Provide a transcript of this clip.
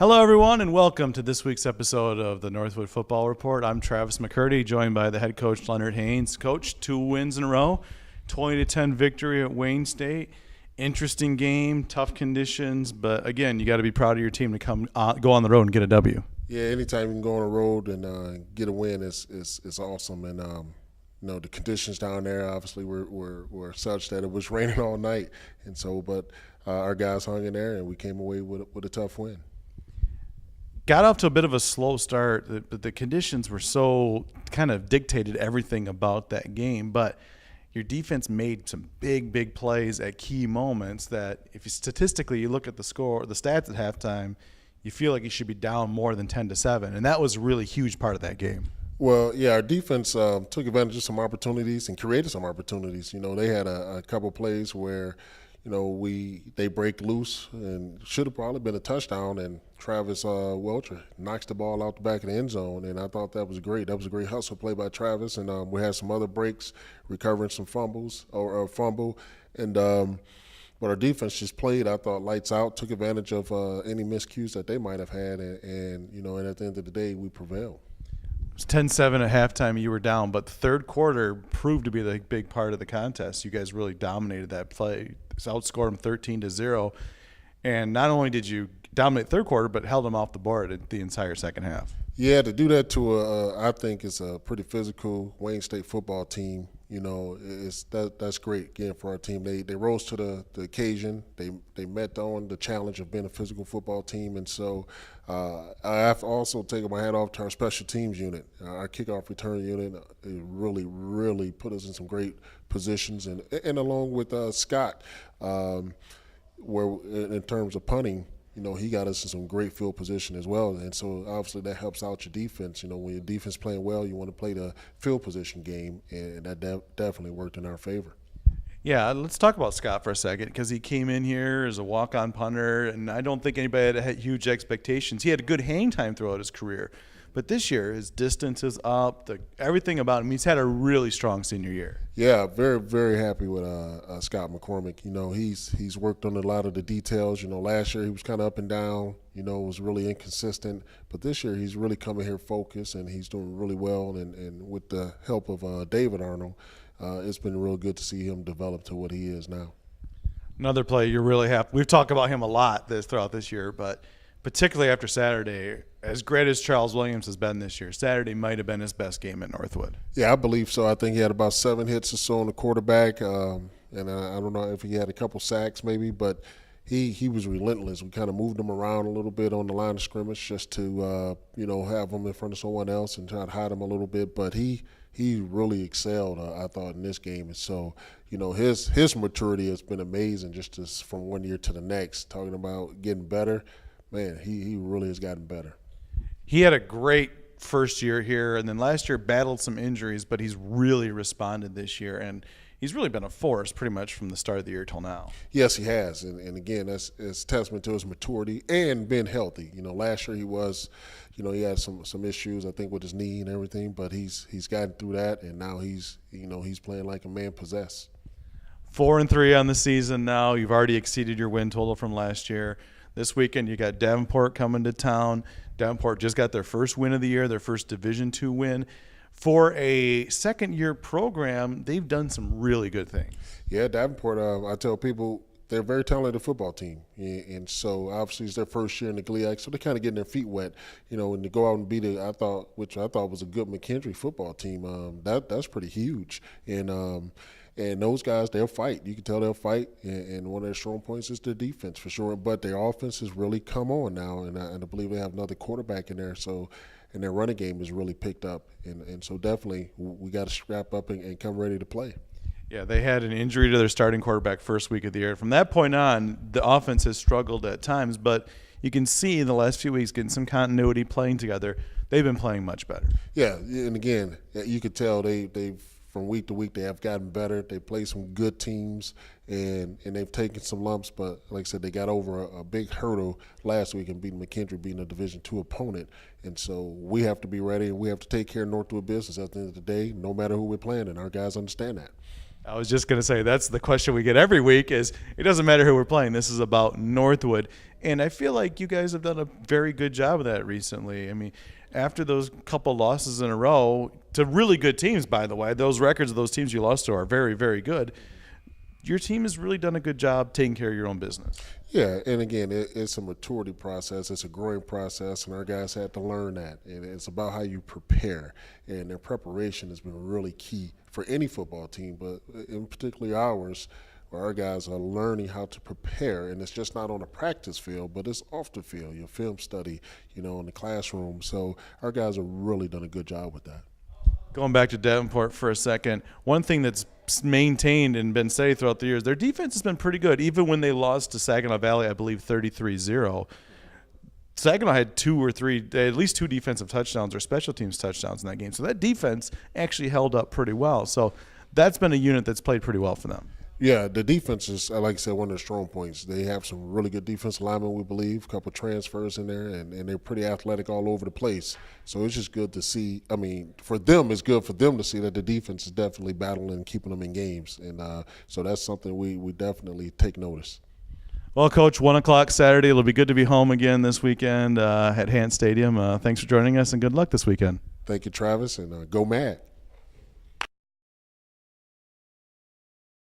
Hello, everyone, and welcome to this week's episode of the Northwood Football Report. I'm Travis McCurdy, joined by the head coach, Leonard Haynes. Coach, 2 wins in a row, 20-10 victory at Wayne State. Interesting game, tough conditions, but again, you got to be proud of your team to go on the road and get a W. Yeah, anytime you can go on the road and get a win is awesome. And the conditions down there obviously were such that it was raining all night, and so but our guys hung in there and we came away with a tough win. Got off to a bit of a slow start, but the conditions were so kind of dictated everything about that game. But your defense made some big plays at key moments that if you statistically you look at the score, the stats at halftime, you feel like you should be down more than 10-7. And that was a really huge part of that game. Well, yeah, our defense took advantage of some opportunities and created some opportunities. They had a couple plays where they break loose and should have probably been a touchdown, and Travis Welcher knocks the ball out the back of the end zone, and I thought that was great. That was a great hustle play by Travis, and we had some other breaks, recovering some fumbles or a fumble, and but our defense just played, I thought, lights out, took advantage of any miscues that they might have had, and at the end of the day, we prevailed. It was 10-7 at halftime. You were down, but the third quarter proved to be the big part of the contest. You guys really dominated that play. Outscored them 13-0, and not only did you dominate third quarter, but held them off the board the entire second half. Yeah, to do that to I think it's a pretty physical Wayne State football team. That's great again for our team. They rose to the occasion. They met on the challenge of being a physical football team, and so I have to also take my hat off to our special teams unit. Our kickoff return unit really put us in some great positions, and along with Scott, where in terms of punting, he got us in some great field position as well. And so obviously that helps out your defense. When your defense playing well, you want to play the field position game, and that definitely worked in our favor. Yeah, let's talk about Scott for a second, because he came in here as a walk-on punter, and I don't think anybody had huge expectations. He had a good hang time throughout his career. But this year, his distance is up, everything about him. He's had a really strong senior year. Yeah, very, very happy with Scott McCormick. He's worked on a lot of the details. Last year he was kind of up and down, was really inconsistent. But this year he's really coming here focused, and he's doing really well. And with the help of David Arnold, it's been real good to see him develop to what he is now. Another play you're really happy. We've talked about him a lot throughout this year, but particularly after Saturday, as great as Charles Williams has been this year, Saturday might have been his best game at Northwood. Yeah, I believe so. I think he had about 7 hits or so on the quarterback, and I don't know if he had a couple sacks maybe, but he was relentless. We kind of moved him around a little bit on the line of scrimmage just to have him in front of someone else and try to hide him a little bit. But he really excelled, I thought, in this game. And so, his maturity has been amazing just from one year to the next. Talking about getting better, man, he really has gotten better. He had a great first year here, and then last year battled some injuries, but he's really responded this year, and he's really been a force pretty much from the start of the year till now. Yes, he has, and again, that's testament to his maturity and being healthy. Last year he was, he had some issues, I think, with his knee and everything, but he's gotten through that, and now he's playing like a man possessed. 4-3 on the season now. You've already exceeded your win total from last year. This weekend you got Davenport coming to town. Davenport just got their first win of the year, their first Division II win. For a second-year program, they've done some really good things. Yeah, Davenport, I tell people, they're a very talented football team. And so obviously it's their first year in the GLIAC, so they're kind of getting their feet wet. And to go out and beat which I thought was a good McKendree football team, that's pretty huge. And those guys, they'll fight. You can tell they'll fight. And one of their strong points is their defense for sure. But their offense has really come on now. And I believe they have another quarterback in there. And their running game has really picked up. And so definitely we got to strap up and come ready to play. Yeah, they had an injury to their starting quarterback first week of the year. From that point on, the offense has struggled at times. But you can see in the last few weeks getting some continuity playing together. They've been playing much better. Yeah, and again, you could tell they've from week to week, they have gotten better. They play some good teams, and they've taken some lumps. But like I said, they got over a big hurdle last week and beating McKendree, beating a Division II opponent. And so we have to be ready, and we have to take care of Northwood business at the end of the day, no matter who we're playing, and our guys understand that. I was just going to say that's the question we get every week is it doesn't matter who we're playing. This is about Northwood. And I feel like you guys have done a very good job of that recently. I mean, after those couple losses in a row to really good teams, by the way, those records of those teams you lost to are very, very good. Your team has really done a good job taking care of your own business. Yeah, and again, it's a maturity process. It's a growing process, and our guys had to learn that. And it's about how you prepare, and their preparation has been really key for any football team, but in particularly ours, where our guys are learning how to prepare, and it's just not on a practice field, but it's off the field, your film study, in the classroom. So our guys have really done a good job with that. Going back to Davenport for a second, one thing that's maintained and been steady throughout the years, their defense has been pretty good, even when they lost to Saginaw Valley, I believe 33-0. Saginaw had at least two defensive touchdowns or special teams touchdowns in that game. So that defense actually held up pretty well. So that's been a unit that's played pretty well for them. Yeah, the defense is, like I said, one of their strong points. They have some really good defensive linemen, we believe, a couple of transfers in there, and they're pretty athletic all over the place. So it's just good to see. I mean, for them, it's good for them to see that the defense is definitely battling and keeping them in games. And so that's something we definitely take notice. Well, Coach, 1 o'clock Saturday. It'll be good to be home again this weekend at Hant Stadium. Thanks for joining us, and good luck this weekend. Thank you, Travis, and go Mad.